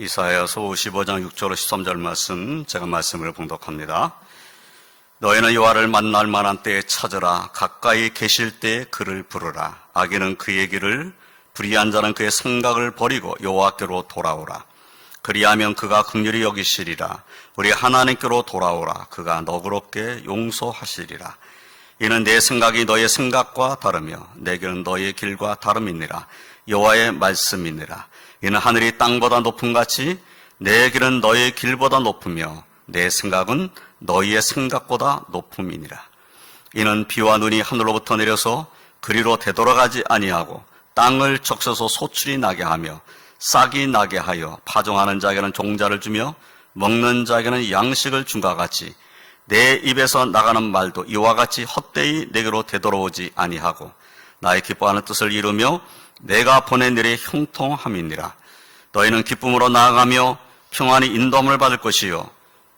이사야서 55장 6절 13절 말씀, 제가 말씀을 봉독합니다. 너희는 여호와를 만날 만한 때에 찾으라. 가까이 계실 때에 그를 부르라. 악인은 그의 길을, 불의한 자는 그의 생각을 버리고 여호와께로 돌아오라. 그리하면 그가 긍휼히 여기시리라. 우리 하나님께로 돌아오라. 그가 너그럽게 용서하시리라. 이는 내 생각이 너의 생각과 다르며 내 길은 너의 길과 다름이니라. 여호와의 말씀이니라. 이는 하늘이 땅보다 높음같이 내 길은 너의 길보다 높으며 내 생각은 너희의 생각보다 높음이니라. 이는 비와 눈이 하늘로부터 내려서 그리로 되돌아가지 아니하고 땅을 적셔서 소출이 나게 하며 싹이 나게 하여 파종하는 자에게는 종자를 주며 먹는 자에게는 양식을 준과 같이 내 입에서 나가는 말도 이와 같이 헛되이 내게로 되돌아오지 아니하고 나의 기뻐하는 뜻을 이루며 내가 보낸 일이 형통함이니라. 너희는 기쁨으로 나아가며 평안히 인도함을 받을 것이요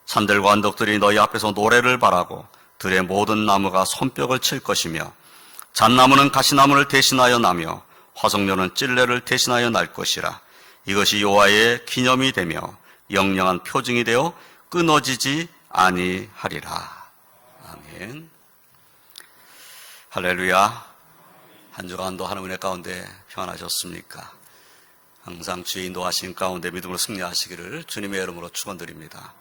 산들과 언덕들이 너희 앞에서 노래를 바라고 들의 모든 나무가 손뼉을 칠 것이며 잣나무는 가시나무를 대신하여 나며 화석류는 찔레를 대신하여 날 것이라. 이것이 여호와의 기념이 되며 영영한 표징이 되어 끊어지지 아니하리라. 아멘. 할렐루야. 한 주간도 하나님의 은혜 가운데 평안하셨습니까? 항상 주의 인도하신 가운데 믿음으로 승리하시기를 주님의 이름으로 축원드립니다.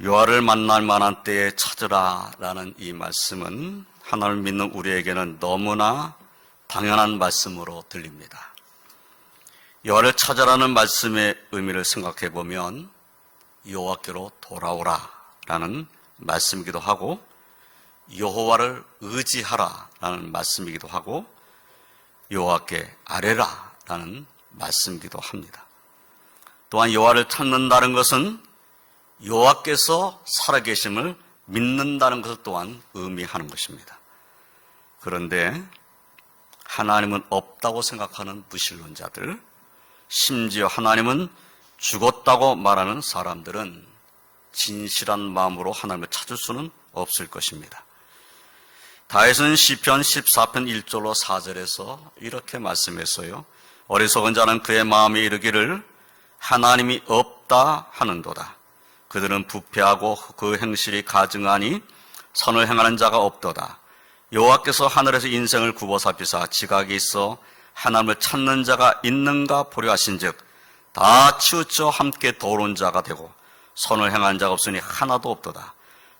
여호와를 만날 만한 때에 찾으라 라는 이 말씀은 하나님을 믿는 우리에게는 너무나 당연한 말씀으로 들립니다. 여호와를 찾으라는 말씀의 의미를 생각해 보면 여호와께로 돌아오라 라는 말씀이기도 하고 여호와를 의지하라 라는 말씀이기도 하고 여호와께 아뢰라 라는 말씀이기도 합니다. 또한 여호와를 찾는다는 것은 여호와께서 살아계심을 믿는다는 것을 또한 의미하는 것입니다. 그런데 하나님은 없다고 생각하는 무신론자들, 심지어 하나님은 죽었다고 말하는 사람들은 진실한 마음으로 하나님을 찾을 수는 없을 것입니다. 다윗은 시편 14편 1절로 4절에서 이렇게 말씀했어요. 어리석은 자는 그의 마음에 이르기를 하나님이 없다 하는도다. 그들은 부패하고 그 행실이 가증하니 선을 행하는 자가 없도다. 여호와께서 하늘에서 인생을 굽어 살피사 지각이 있어 하나님을 찾는 자가 있는가 보려 하신즉 다 치우쳐 함께 더러운 자가 되고 선을 행하는 자가 없으니 하나도 없도다.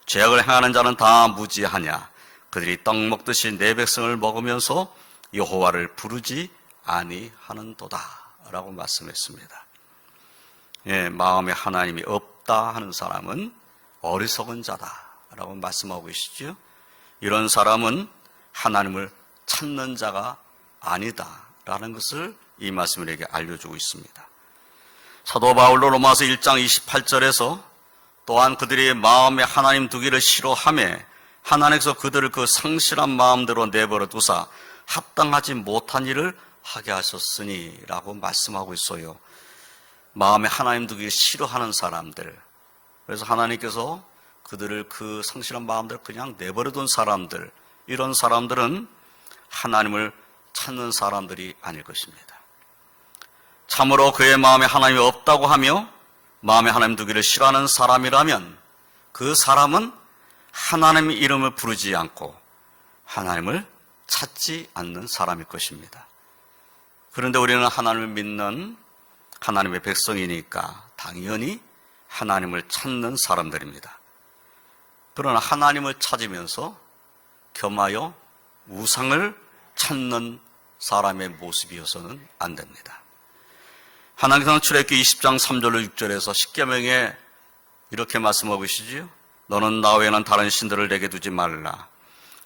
죄악을 행하는 자는 다 무지하냐. 그들이 떡 먹듯이 내 백성을 먹으면서 여호와를 부르지 아니하는도다 라고 말씀했습니다. 예, 마음에 하나님이 없다 하는 사람은 어리석은 자다라고 말씀하고 계시죠. 이런 사람은 하나님을 찾는 자가 아니다라는 것을 이 말씀을 알려주고 있습니다. 사도 바울로 로마서 1장 28절에서 또한 그들이 마음에 하나님 두기를 싫어하며 하나님께서 그들을 그 상실한 마음대로 내버려 두사 합당하지 못한 일을 하게 하셨으니 라고 말씀하고 있어요. 마음에 하나님 두기를 싫어하는 사람들, 그래서 하나님께서 그들을 그 성실한 마음대로 그냥 내버려둔 사람들, 이런 사람들은 하나님을 찾는 사람들이 아닐 것입니다. 참으로 그의 마음에 하나님이 없다고 하며 마음에 하나님 두기를 싫어하는 사람이라면 그 사람은 하나님의 이름을 부르지 않고 하나님을 찾지 않는 사람일 것입니다. 그런데 우리는 하나님을 믿는 하나님의 백성이니까 당연히 하나님을 찾는 사람들입니다. 그러나 하나님을 찾으면서 겸하여 우상을 찾는 사람의 모습이어서는 안 됩니다. 하나님께서는 출애굽기 20장 3절로 6절에서 십계명에 이렇게 말씀하고 계시지요. 너는 나 외에는 다른 신들을 내게 두지 말라.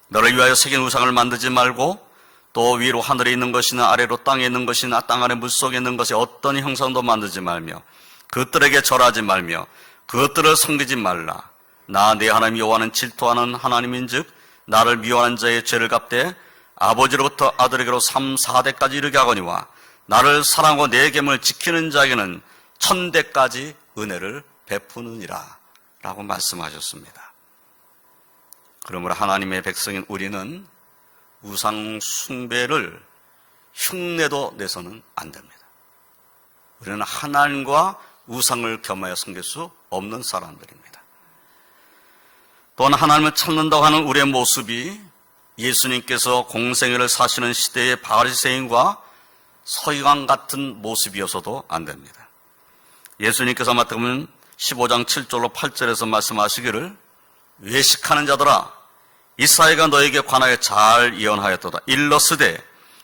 너를 위하여 새긴 우상을 만들지 말고 또 위로 하늘에 있는 것이나 아래로 땅에 있는 것이나 땅 아래 물속에 있는 것이 어떤 형상도 만들지 말며 그것들에게 절하지 말며 그것들을 섬기지 말라. 나 네 하나님 여호와는 질투하는 하나님인즉 나를 미워하는 자의 죄를 갚되 아버지로부터 아들에게로 3, 4대까지 이르게 하거니와 나를 사랑하고 내 계명을 지키는 자에게는 1000대까지 은혜를 베푸느니라 라고 말씀하셨습니다. 그러므로 하나님의 백성인 우리는 우상 숭배를 흉내도 내서는 안 됩니다. 우리는 하나님과 우상을 겸하여 섬길 수 없는 사람들입니다. 또한 하나님을 찾는다고 하는 우리의 모습이 예수님께서 공생애를 사시는 시대의 바리새인과 서기관 같은 모습이어서도 안 됩니다. 예수님께서 마태복음 15장 7절로 8절에서 말씀하시기를 외식하는 자들아 이사야가 너에게 관하여 잘 예언하였도다. 일러스되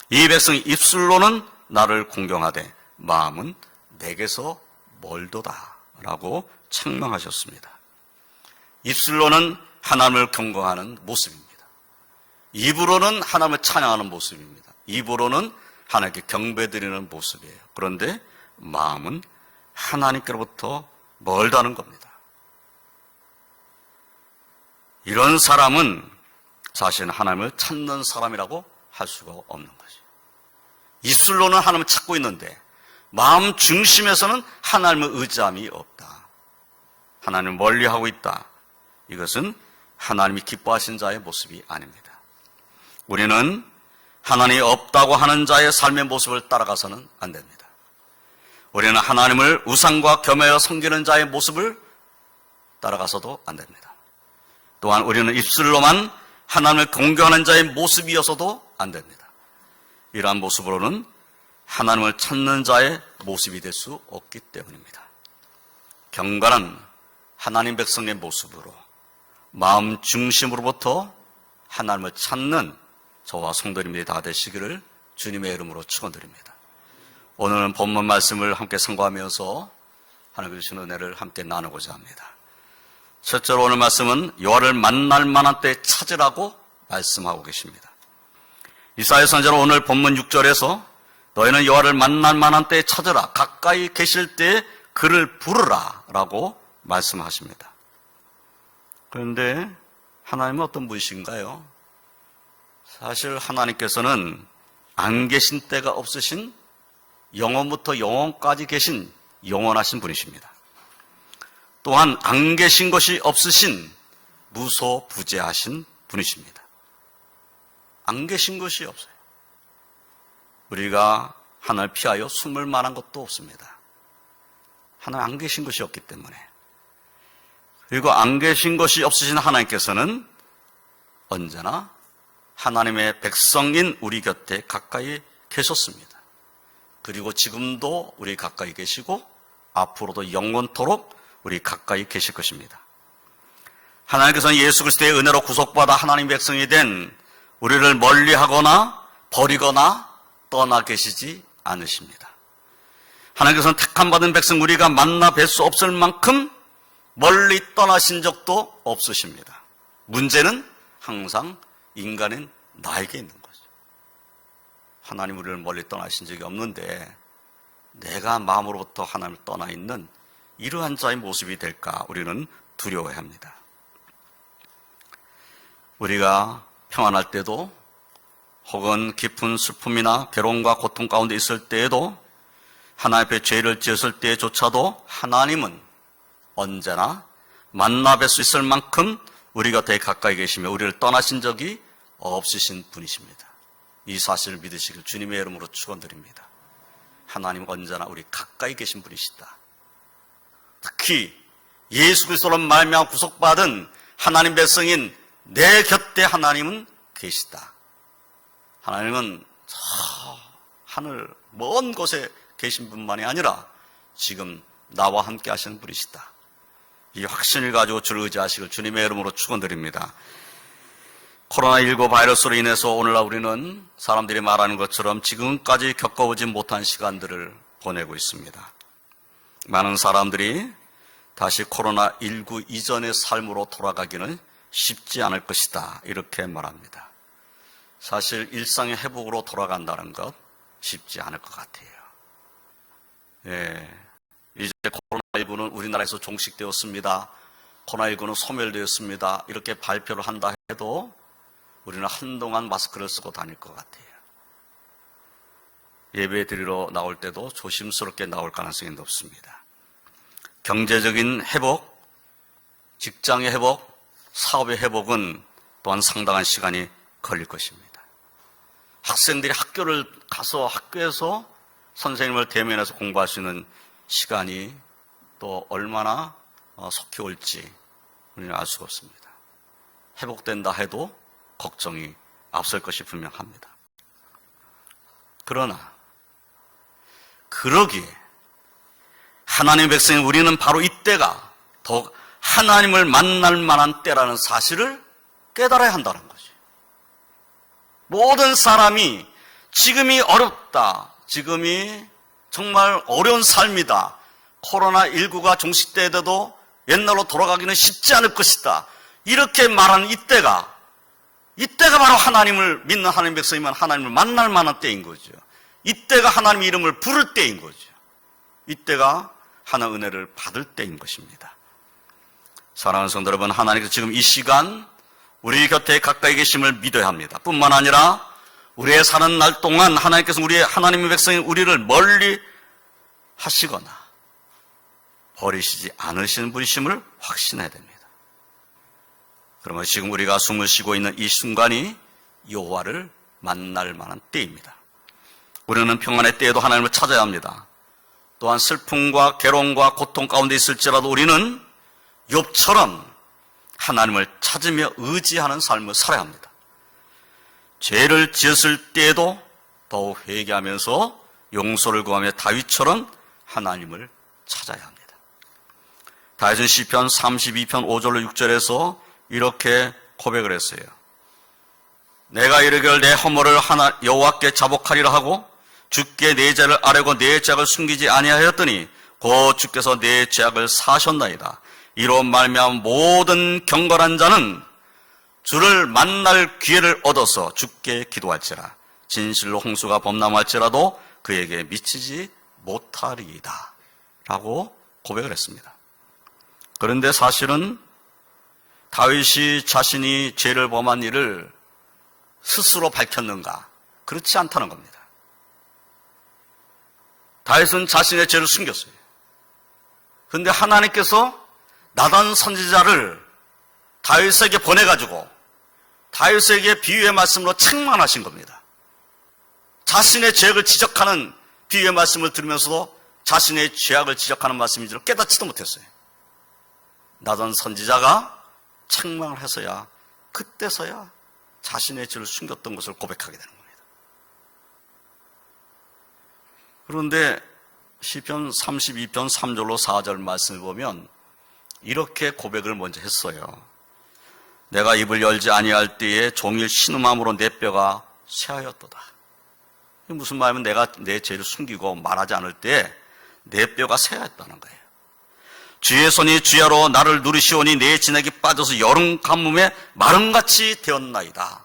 이 백성이 입술로는 나를 공경하되 마음은 내게서 멀도다 라고 책망하셨습니다. 입술로는 하나님을 경공하는 모습입니다. 입으로는 하나님을 찬양하는 모습입니다. 입으로는 하나님께 경배드리는 모습이에요. 그런데 마음은 하나님께로부터 멀다는 겁니다. 이런 사람은 사실은 하나님을 찾는 사람이라고 할 수가 없는 거죠. 입술로는 하나님을 찾고 있는데 마음 중심에서는 하나님을 의지함이 없다. 하나님을 멀리하고 있다. 이것은 하나님이 기뻐하신 자의 모습이 아닙니다. 우리는 하나님이 없다고 하는 자의 삶의 모습을 따라가서는 안 됩니다. 우리는 하나님을 우상과 겸하여 섬기는 자의 모습을 따라가서도 안 됩니다. 또한 우리는 입술로만 하나님을 공경하는 자의 모습이어서도 안 됩니다. 이러한 모습으로는 하나님을 찾는 자의 모습이 될 수 없기 때문입니다. 경건한 하나님 백성의 모습으로 마음 중심으로부터 하나님을 찾는 저와 성도님들이 다 되시기를 주님의 이름으로 축원드립니다. 오늘은 본문 말씀을 함께 상고하면서 하나님의 주신 은혜를 함께 나누고자 합니다. 첫째로 오늘 말씀은 여호와를 만날 만한 때에 찾으라고 말씀하고 계십니다. 이사야 선지자는 오늘 본문 6절에서 너희는 여호와를 만날 만한 때에 찾으라, 가까이 계실 때에 그를 부르라 라고 말씀하십니다. 그런데 하나님은 어떤 분이신가요? 사실 하나님께서는 안 계신 때가 없으신, 영원부터 영원까지 계신 영원하신 분이십니다. 또한 안 계신 것이 없으신 무소부재하신 분이십니다. 안 계신 것이 없어요. 우리가 하나님을 피하여 숨을 만한 것도 없습니다. 하나님 안 계신 것이 없기 때문에. 그리고 안 계신 것이 없으신 하나님께서는 언제나 하나님의 백성인 우리 곁에 가까이 계셨습니다. 그리고 지금도 우리 가까이 계시고 앞으로도 영원토록 우리 가까이 계실 것입니다. 하나님께서는 예수 그리스도의 은혜로 구속받아 하나님 백성이 된 우리를 멀리하거나 버리거나 떠나 계시지 않으십니다. 하나님께서는 택함받은 백성 우리가 만나 뵐 수 없을 만큼 멀리 떠나신 적도 없으십니다. 문제는 항상 인간인 나에게 있는 거죠. 하나님 우리를 멀리 떠나신 적이 없는데 내가 마음으로부터 하나님을 떠나 있는 이러한 자의 모습이 될까 우리는 두려워해야 합니다. 우리가 평안할 때도 혹은 깊은 슬픔이나 괴로움과 고통 가운데 있을 때에도 하나님 앞에 죄를 지었을 때조차도 하나님은 언제나 만나 뵐 수 있을 만큼 우리 곁에 가까이 계시며 우리를 떠나신 적이 없으신 분이십니다. 이 사실을 믿으시길 주님의 이름으로 축원드립니다. 하나님은 언제나 우리 가까이 계신 분이시다. 특히 예수 그리스도로 말미암아 구속받은 하나님 백성인 내 곁에 하나님은 계시다. 하나님은 저 하늘 먼 곳에 계신 분만이 아니라 지금 나와 함께 하시는 분이시다. 이 확신을 가지고 주를 의지하시길 주님의 이름으로 축원드립니다. 코로나19 바이러스로 인해서 오늘날 우리는 사람들이 말하는 것처럼 지금까지 겪어보지 못한 시간들을 보내고 있습니다. 많은 사람들이 다시 코로나19 이전의 삶으로 돌아가기는 쉽지 않을 것이다 이렇게 말합니다. 사실 일상의 회복으로 돌아간다는 것 쉽지 않을 것 같아요. 이제 코로나19는 우리나라에서 종식되었습니다. 코로나19는 소멸되었습니다. 이렇게 발표를 한다 해도 우리는 한동안 마스크를 쓰고 다닐 것 같아요. 예배 드리러 나올 때도 조심스럽게 나올 가능성이 높습니다. 경제적인 회복, 직장의 회복, 사업의 회복은 또한 상당한 시간이 걸릴 것입니다. 학생들이 학교를 가서 학교에서 선생님을 대면해서 공부할 수 있는 시간이 또 얼마나 속히 올지 우리는 알 수가 없습니다. 회복된다 해도 걱정이 앞설 것이 분명합니다. 그러나 그러기에 하나님의 백성인 우리는 바로 이때가 더 하나님을 만날 만한 때라는 사실을 깨달아야 한다는 거지. 모든 사람이 지금이 어렵다, 지금이 정말 어려운 삶이다, 코로나19가 종식돼도 옛날로 돌아가기는 쉽지 않을 것이다, 이렇게 말하는 이때가 바로 하나님을 믿는 하나님 백성이면 하나님을 만날 만한 때인 거죠. 이때가 하나님의 이름을 부를 때인 거죠. 이때가 하나님의 은혜를 받을 때인 것입니다. 사랑하는 성도 여러분, 하나님께서 지금 이 시간 우리 곁에 가까이 계심을 믿어야 합니다. 뿐만 아니라 우리의 사는 날 동안 하나님께서 우리의 하나님의 백성인 우리를 멀리 하시거나 버리시지 않으시는 분이심을 확신해야 됩니다. 그러면 지금 우리가 숨을 쉬고 있는 이 순간이 여호와를 만날 만한 때입니다. 우리는 평안의 때에도 하나님을 찾아야 합니다. 또한 슬픔과 괴로움과 고통 가운데 있을지라도 우리는 욥처럼 하나님을 찾으며 의지하는 삶을 살아야 합니다. 죄를 지었을 때에도 더욱 회개하면서 용서를 구하며 다윗처럼 하나님을 찾아야 합니다. 다윗은 시편 32편 5절로 6절에서 이렇게 고백을 했어요. 내가 이르기를 내 허물을 여호와께 자복하리라 하고 주께 내 죄를 아뢰고 내 죄악을 숨기지 아니하였더니 곧 주께서 내 죄악을 사하셨나이다. 이로 말미암아 모든 경건한 자는 주를 만날 기회를 얻어서 주께 기도할지라. 진실로 홍수가 범람할지라도 그에게 미치지 못하리이다 라고 고백을 했습니다. 그런데 사실은 다윗이 자신이 죄를 범한 일을 스스로 밝혔는가? 그렇지 않다는 겁니다. 다윗은 자신의 죄를 숨겼어요. 그런데 하나님께서 나단 선지자를 다윗에게 보내가지고 다윗에게 비유의 말씀으로 책망하신 겁니다. 자신의 죄악을 지적하는 비유의 말씀을 들으면서도 자신의 죄악을 지적하는 말씀인 줄 깨닫지도 못했어요. 나단 선지자가 책망을 해서야 그때서야 자신의 죄를 숨겼던 것을 고백하게 되는 겁니다. 그런데 시편 32편 3절로 4절 말씀을 보면 이렇게 고백을 먼저 했어요. 내가 입을 열지 아니할 때에 종일 신음함으로 내 뼈가 쇠하였도다. 이게 무슨 말이면 내가 내 죄를 숨기고 말하지 않을 때에 내 뼈가 쇠하였다는 거예요. 주의 손이 주야로 나를 누르시오니 내 진액이 빠져서 여름 가뭄에 마름같이 되었나이다.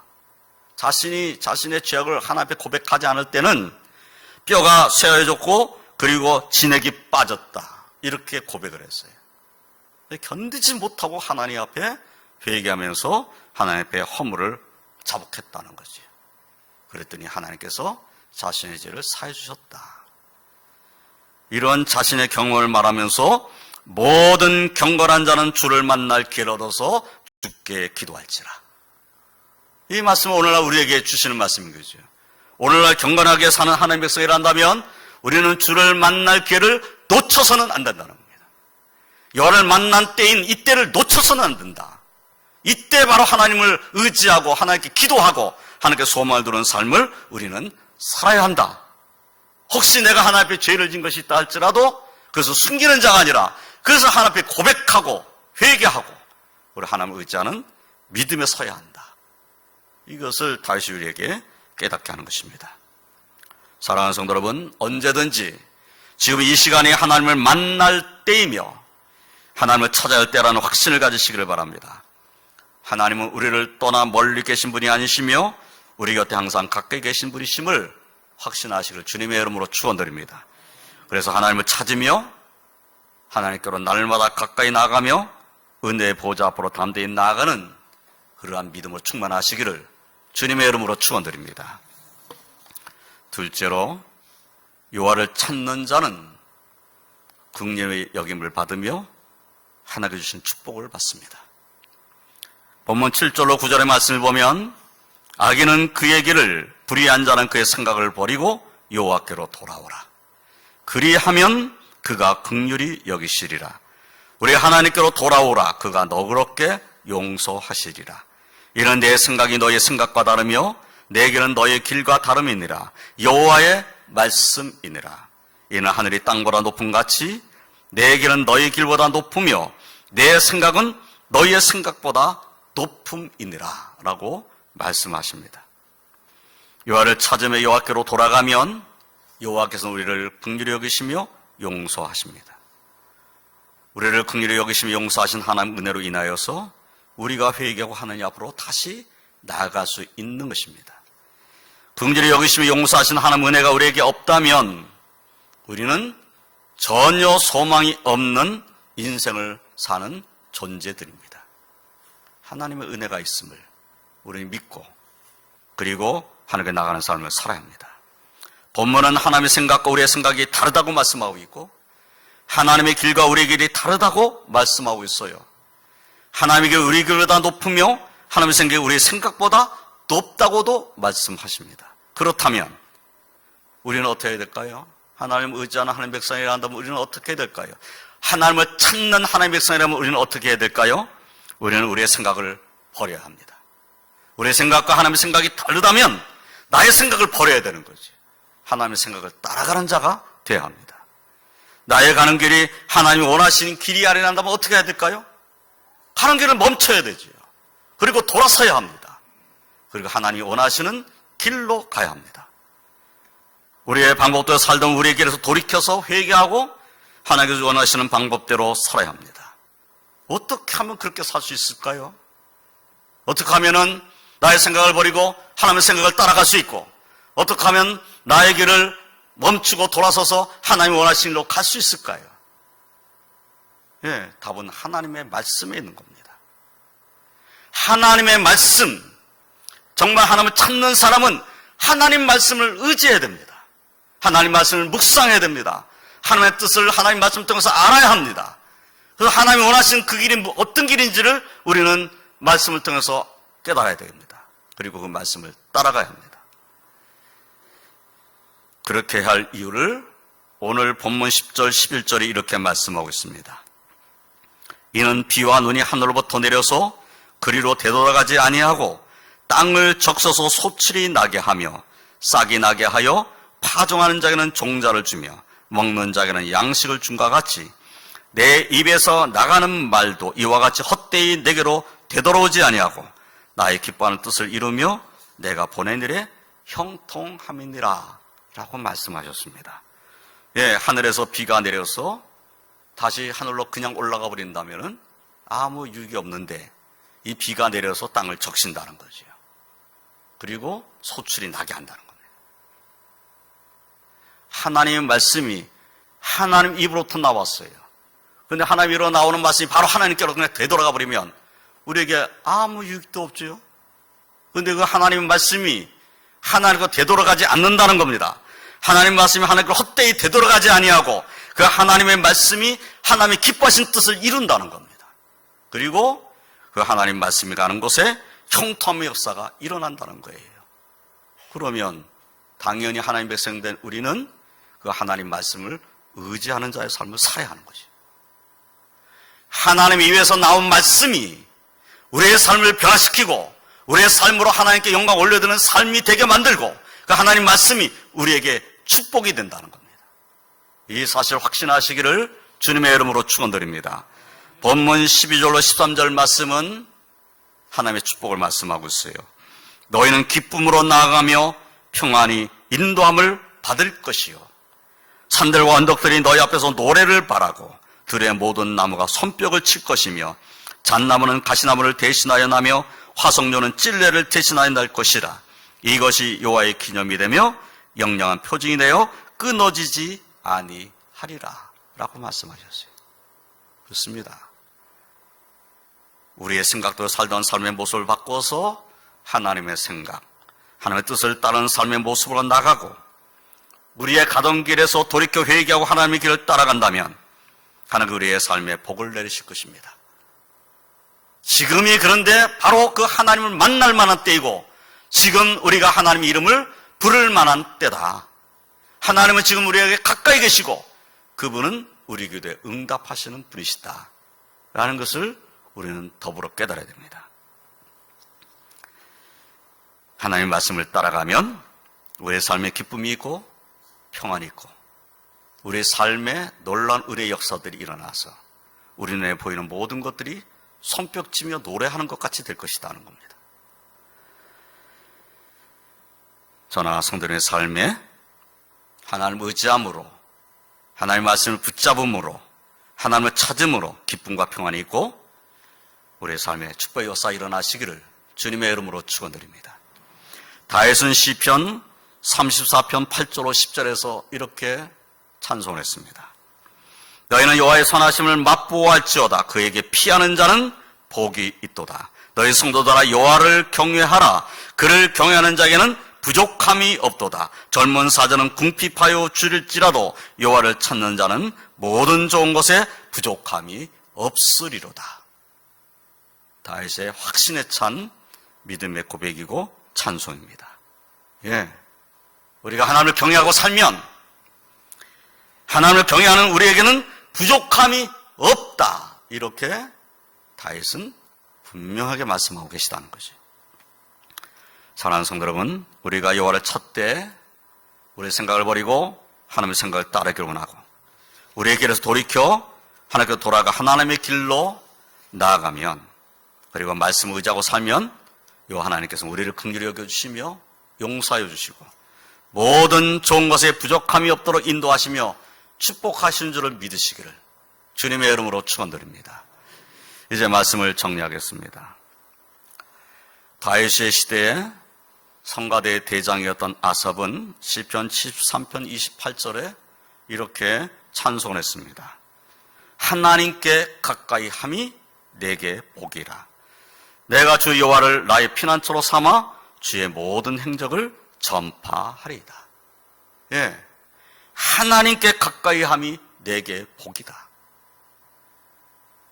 자신이 자신의 죄악을 하나님 앞에 고백하지 않을 때는 뼈가 쇠하여졌고 그리고 진액이 빠졌다. 이렇게 고백을 했어요. 견디지 못하고 하나님 앞에 회개하면서 하나님 앞에 허물을 자복했다는 거죠. 그랬더니 하나님께서 자신의 죄를 사해 주셨다. 이런 자신의 경험을 말하면서 모든 경건한 자는 주를 만날 기회를 얻어서 주께 기도할지라. 이 말씀은 오늘날 우리에게 주시는 말씀인 거죠. 오늘날 경건하게 사는 하나님의 백성이란다면 우리는 주를 만날 기회를 놓쳐서는 안 된다는 겁니다. 여호와를 만난 때인 이때를 놓쳐서는 안 된다. 이때 바로 하나님을 의지하고 하나님께 기도하고 하나님께 소망을 두는 삶을 우리는 살아야 한다. 혹시 내가 하나님 앞에 죄를 진 것이 있다 할지라도 그것을 숨기는 자가 아니라 그래서 하나님 앞에 고백하고 회개하고 우리 하나님을 의지하는 믿음에 서야 한다. 이것을 다윗이 우리에게 깨닫게 하는 것입니다. 사랑하는 성도 여러분, 언제든지 지금 이 시간이 하나님을 만날 때이며 하나님을 찾아야 할 때라는 확신을 가지시기를 바랍니다. 하나님은 우리를 떠나 멀리 계신 분이 아니시며 우리 곁에 항상 가까이 계신 분이심을 확신하시기를 주님의 이름으로 축원드립니다. 그래서 하나님을 찾으며 하나님께로 날마다 가까이 나아가며 은혜의 보좌 앞으로 담대히 나아가는 그러한 믿음으로 충만하시기를 주님의 이름으로 축원드립니다. 둘째로 여호와를 찾는 자는 긍휼의 여김을 받으며 하나님께 주신 축복을 받습니다. 본문 7절로 9절의 말씀을 보면 악인은 그의 길을 불의한 자는 그의 생각을 버리고 여호와께로 돌아오라. 그리하면 그가 긍휼히 여기시리라. 우리 하나님께로 돌아오라. 그가 너그럽게 용서하시리라. 이는 내 생각이 너의 생각과 다르며 내 길은 너의 길과 다름이니라. 여호와의 말씀이니라. 이는 하늘이 땅보다 높음 같이 내 길은 너의 길보다 높으며 내 생각은 너의 생각보다 높음이니라 라고 말씀하십니다. 여호와를 찾으며 여호와께로 돌아가면 여호와께서는 우리를 긍휼히 여기시며 용서하십니다. 우리를 긍휼히 여기시며 용서하신 하나님 은혜로 인하여서 우리가 회개하고 하나님 앞으로 다시 나아갈 수 있는 것입니다. 긍휼히 여기시며 용서하신 하나님 은혜가 우리에게 없다면 우리는 전혀 소망이 없는 인생을 사는 존재들입니다. 하나님의 은혜가 있음을 우리는 믿고 그리고 하나님께 나가는 삶을 살아야 합니다. 본문은 하나님의 생각과 우리의 생각이 다르다고 말씀하고 있고 하나님의 길과 우리의 길이 다르다고 말씀하고 있어요. 하나님의 길 우리 길보다 높으며 하나님의 생각이 우리의 생각보다 높다고도 말씀하십니다. 그렇다면 우리는 어떻게 해야 될까요? 하나님을 의지하는 하나님의 백성이라 한다면 우리는 어떻게 해야 될까요? 하나님을 찾는 하나님의 백성이라면 우리는 어떻게 해야 될까요? 우리는 우리의 생각을 버려야 합니다. 우리의 생각과 하나님의 생각이 다르다면 나의 생각을 버려야 되는 거지. 하나님의 생각을 따라가는 자가 되어야 합니다. 나의 가는 길이 하나님이 원하시는 길이 아니란다면 어떻게 해야 될까요? 가는 길을 멈춰야 되지요. 그리고 돌아서야 합니다. 그리고 하나님이 원하시는 길로 가야 합니다. 우리의 방법대로 살던 우리의 길에서 돌이켜서 회개하고 하나님께서 원하시는 방법대로 살아야 합니다. 어떻게 하면 그렇게 살 수 있을까요? 어떻게 하면은 나의 생각을 버리고 하나님의 생각을 따라갈 수 있고 어떻게 하면 나의 길을 멈추고 돌아서서 하나님이 원하시는 길로 갈 수 있을까요? 예, 답은 하나님의 말씀에 있는 겁니다. 하나님의 말씀, 정말 하나님을 찾는 사람은 하나님 말씀을 의지해야 됩니다. 하나님 말씀을 묵상해야 됩니다. 하나님의 뜻을 하나님 말씀 통해서 알아야 합니다. 그래서 하나님이 원하시는 그 길이 어떤 길인지를 우리는 말씀을 통해서 깨달아야 됩니다. 그리고 그 말씀을 따라가야 합니다. 그렇게 할 이유를 오늘 본문 10절, 11절이 이렇게 말씀하고 있습니다. 이는 비와 눈이 하늘로부터 내려서 그리로 되돌아가지 아니하고 땅을 적셔서 소출이 나게 하며 싹이 나게 하여 파종하는 자에게는 종자를 주며 먹는 자에게는 양식을 준과 같이 내 입에서 나가는 말도 이와 같이 헛되이 내게로 되돌아오지 아니하고 나의 기뻐하는 뜻을 이루며 내가 보낸 일에 형통함이니라 라고 말씀하셨습니다. 예, 하늘에서 비가 내려서 다시 하늘로 그냥 올라가 버린다면은 아무 유익이 없는데 이 비가 내려서 땅을 적신다는 거죠. 그리고 소출이 나게 한다는 겁니다. 하나님의 말씀이 하나님 입으로부터 나왔어요. 그런데 하나님 입으로 나오는 말씀이 바로 하나님께로 그냥 되돌아가 버리면 우리에게 아무 유익도 없죠. 그런데 그 하나님의 말씀이 하나님과 되돌아가지 않는다는 겁니다. 하나님 말씀이 하나님과 헛되이 되돌아가지 아니하고 그 하나님의 말씀이 하나님의 기뻐하신 뜻을 이룬다는 겁니다. 그리고 그 하나님 말씀이 가는 곳에 형통의 역사가 일어난다는 거예요. 그러면 당연히 하나님 백성된 우리는 그 하나님 말씀을 의지하는 자의 삶을 살아야 하는 거죠. 하나님 입에서 나온 말씀이 우리의 삶을 변화시키고 우리의 삶으로 하나님께 영광 올려드리는 삶이 되게 만들고 그 하나님 말씀이 우리에게 축복이 된다는 겁니다. 이 사실 확신하시기를 주님의 이름으로 축원드립니다. 본문 12절로 13절 말씀은 하나님의 축복을 말씀하고 있어요. 너희는 기쁨으로 나아가며 평안히 인도함을 받을 것이요 산들과 언덕들이 너희 앞에서 노래를 바라고 들의 모든 나무가 손뼉을 칠 것이며 잣나무는 가시나무를 대신하여 나며 화석류는 찔레를 대신하여 날 것이라. 이것이 여호와의 기념이 되며 영영한 표징이 되어 끊어지지 아니하리라 라고 말씀하셨어요. 그렇습니다. 우리의 생각대로 살던 삶의 모습을 바꿔서 하나님의 생각, 하나님의 뜻을 따르는 삶의 모습으로 나가고 우리의 가던 길에서 돌이켜 회개하고 하나님의 길을 따라간다면 하나님 우리의 삶에 복을 내리실 것입니다. 지금이 그런데 바로 그 하나님을 만날 만한 때이고 지금 우리가 하나님의 이름을 부를 만한 때다. 하나님은 지금 우리에게 가까이 계시고 그분은 우리 기도에 응답하시는 분이시다 라는 것을 우리는 더불어 깨달아야 됩니다. 하나님의 말씀을 따라가면 우리의 삶에 기쁨이 있고 평안이 있고 우리의 삶에 놀라운 의뢰의 역사들이 일어나서 우리 눈에 보이는 모든 것들이 손뼉치며 노래하는 것 같이 될 것이다 하는 겁니다. 저나 성도님의 삶에 하나님을 의지함으로 하나님의 말씀을 붙잡음으로 하나님을 찾음으로 기쁨과 평안이 있고 우리의 삶에 축복의 역사 일어나시기를 주님의 이름으로 축원드립니다. 다윗은 시편 34편 8절로 10절에서 이렇게 찬송했습니다. 너희는 여호와의 선하심을 맛보아할지어다. 그에게 피하는 자는 복이 있도다. 너희 성도들아 여호와를 경외하라. 그를 경외하는 자에게는 부족함이 없도다. 젊은 사자는 궁핍하여 줄일지라도 여호와를 찾는 자는 모든 좋은 것에 부족함이 없으리로다. 다윗의 확신에 찬 믿음의 고백이고 찬송입니다. 우리가 하나님을 경외하고 살면 하나님을 경외하는 우리에게는 부족함이 없다. 이렇게 다윗은 분명하게 말씀하고 계시다는 거죠. 사랑하는 성도 여러분, 우리가 여호와를 찾되 우리의 생각을 버리고 하나님의 생각을 따르기를 원하고 우리의 길에서 돌이켜 하나님께 돌아가 하나님의 길로 나아가면 그리고 말씀을 의지하고 살면 여호와 하나님께서 우리를 긍휼히 여겨주시며 용서하여 주시고 모든 좋은 것에 부족함이 없도록 인도하시며 축복하시는 줄을 믿으시기를 주님의 이름으로 축원드립니다. 이제 말씀을 정리하겠습니다. 다윗의 시대에 성가대의 대장이었던 아삽은 시편 73편 28절에 이렇게 찬송을 했습니다. 하나님께 가까이 함이 내게 복이라. 내가 주 여호와를 나의 피난처로 삼아 주의 모든 행적을 전파하리이다. 하나님께 가까이 함이 내게 복이다.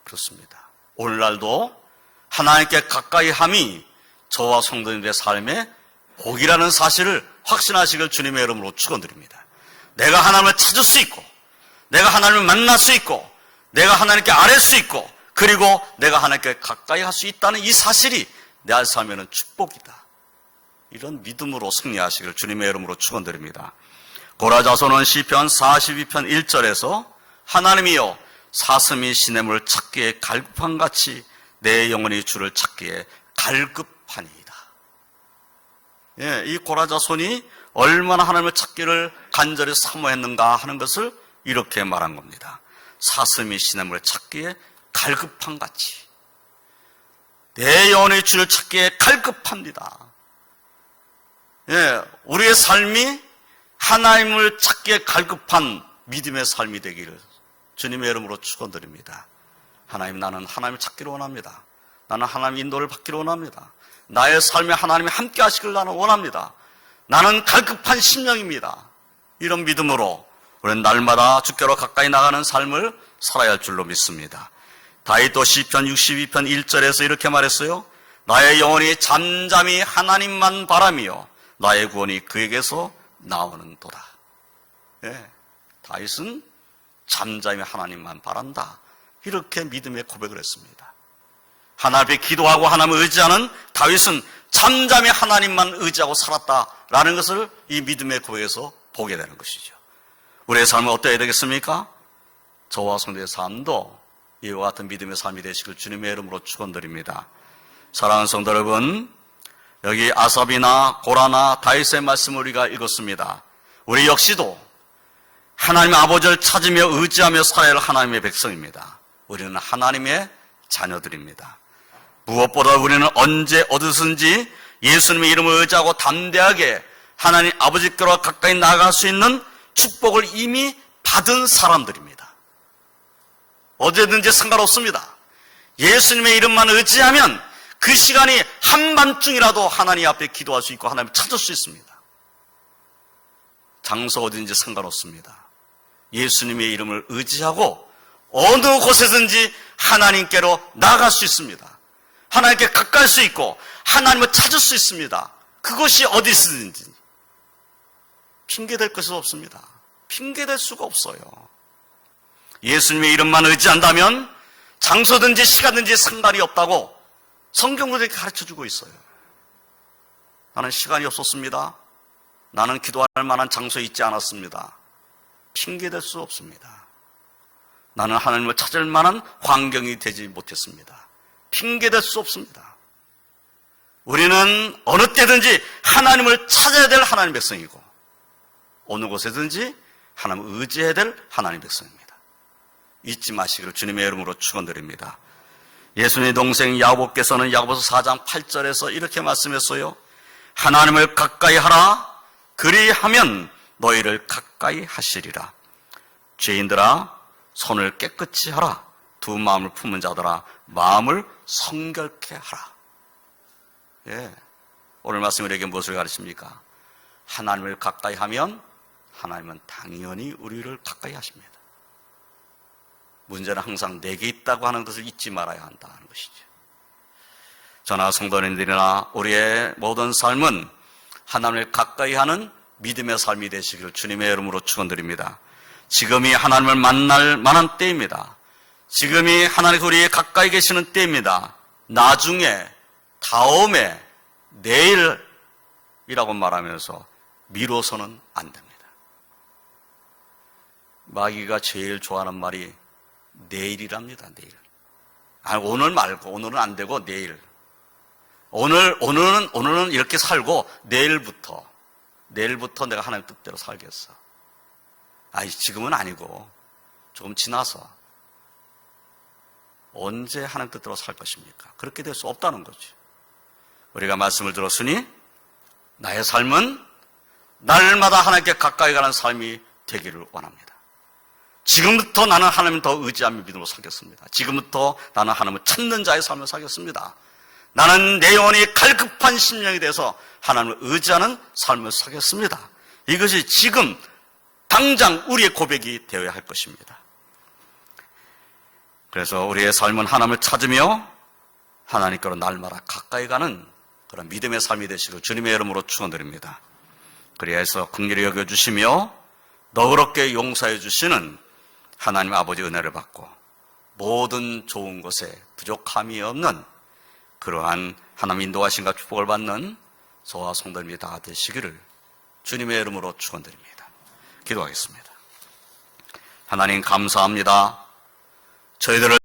그렇습니다. 오늘날도 하나님께 가까이 함이 저와 성도님들의 삶에 복이라는 사실을 확신하시길 주님의 이름으로 축원드립니다. 내가 하나님을 찾을 수 있고 내가 하나님을 만날 수 있고 내가 하나님께 아뢰 수 있고 그리고 내가 하나님께 가까이 할 수 있다는 이 사실이 내 삶에는 축복이다. 이런 믿음으로 승리하시길 주님의 이름으로 축원드립니다. 고라자손은 시편 42편 1절에서 하나님이여 사슴이 시냇물을 찾기에 갈급함같이 내 영혼이 주를 찾기에 갈급하니이다. 이 고라자손이 얼마나 하나님을 찾기를 간절히 사모했는가 하는 것을 이렇게 말한 겁니다. 사슴이 시냇물을 찾기에 갈급함같이 내 영혼의 주를 찾기에 갈급합니다. 우리의 삶이 하나님을 찾기에 갈급한 믿음의 삶이 되기를 주님의 이름으로 축원드립니다. 하나님, 나는 하나님을 찾기를 원합니다. 나는 하나님의 인도를 받기를 원합니다. 나의 삶에 하나님이 함께 하시길 나는 원합니다. 나는 갈급한 심령입니다. 이런 믿음으로 우리는 날마다 주께로 가까이 나가는 삶을 살아야 할 줄로 믿습니다. 다윗도 시편 62편 1절에서 이렇게 말했어요. 나의 영혼이 잠잠히 하나님만 바라며 나의 구원이 그에게서 나오는 도다. 다윗은 잠잠히 하나님만 바란다. 이렇게 믿음의 고백을 했습니다. 하나님 앞에 기도하고 하나님을 의지하는 다윗은 잠잠히 하나님만 의지하고 살았다라는 것을 이 믿음의 고백에서 보게 되는 것이죠. 우리의 삶은 어떠해야 되겠습니까? 저와 성도의 삶도 이와 같은 믿음의 삶이 되시길 주님의 이름으로 축원드립니다. 사랑하는 성도 여러분, 여기 아삽이나 고라나 다윗의 말씀을 우리가 읽었습니다. 우리 역시도 하나님의 아버지를 찾으며 의지하며 살아야 할 하나님의 백성입니다. 우리는 하나님의 자녀들입니다. 무엇보다 우리는 언제 어디서든지 예수님의 이름을 의지하고 담대하게 하나님 아버지께로 가까이 나아갈 수 있는 축복을 이미 받은 사람들입니다. 어디든지 상관없습니다. 예수님의 이름만 의지하면 그 시간이 한밤중이라도 하나님 앞에 기도할 수 있고 하나님을 찾을 수 있습니다. 장소 어디든지 상관없습니다. 예수님의 이름을 의지하고 어느 곳에든지 하나님께로 나아갈 수 있습니다. 하나님께 가까이 할 수 있고 하나님을 찾을 수 있습니다. 그것이 어디서든지 핑계댈 것이 없습니다. 핑계댈 수가 없어요. 예수님의 이름만 의지한다면 장소든지 시간든지 상관이 없다고 성경으로 이렇게 가르쳐주고 있어요. 나는 시간이 없었습니다. 나는 기도할 만한 장소에 있지 않았습니다. 핑계댈 수 없습니다. 나는 하나님을 찾을 만한 환경이 되지 못했습니다. 핑계댈 수 없습니다. 우리는 어느 때든지 하나님을 찾아야 될 하나님의 백성이고 어느 곳에든지 하나님을 의지해야 될 하나님의 백성입니다. 잊지 마시기를 주님의 이름으로 축원드립니다. 예수님의 동생 야고보께서는 야고보서 4장 8절에서 이렇게 말씀했어요. 하나님을 가까이 하라. 그리하면 너희를 가까이 하시리라. 죄인들아 손을 깨끗이 하라. 두 마음을 품은 자들아 마음을 성결케 하라. 예, 오늘 말씀 우리에게 무엇을 가르칩니까? 하나님을 가까이 하면 하나님은 당연히 우리를 가까이 하십니다. 문제는 항상 내게 있다고 하는 것을 잊지 말아야 한다는 것이죠. 저나 성도님들이나 우리의 모든 삶은 하나님을 가까이 하는 믿음의 삶이 되시기를 주님의 이름으로 축원드립니다. 지금이 하나님을 만날 만한 때입니다. 지금이 하나님 우리의 가까이 계시는 때입니다. 나중에, 다음에, 내일이라고 말하면서 미뤄서는 안 됩니다. 마귀가 제일 좋아하는 말이 내일이랍니다. 내일. 오늘 말고 오늘은 안 되고 내일. 오늘은 이렇게 살고 내일부터 내가 하나님 뜻대로 살겠어. 지금은 아니고 조금 지나서 언제 하나님 뜻대로 살 것입니까? 그렇게 될 수 없다는 거죠. 우리가 말씀을 들었으니 나의 삶은 날마다 하나님께 가까이 가는 삶이 되기를 원합니다. 지금부터 나는 하나님을 더 의지하며 믿음으로 살겠습니다. 지금부터 나는 하나님을 찾는 자의 삶을 살겠습니다. 나는 내 영혼이 갈급한 심령이 돼서 하나님을 의지하는 삶을 살겠습니다. 이것이 지금 당장 우리의 고백이 되어야 할 것입니다. 그래서 우리의 삶은 하나님을 찾으며 하나님께로 날마다 가까이 가는 그런 믿음의 삶이 되시고 주님의 이름으로 축원드립니다. 그리해서 긍휼히 여겨주시며 너그럽게 용서해 주시는 하나님 아버지 은혜를 받고 모든 좋은 것에 부족함이 없는 그러한 하나님 인도하심과 축복을 받는 저와 성도님이 다 되시기를 주님의 이름으로 축원드립니다. 기도하겠습니다. 하나님 감사합니다. 저희들을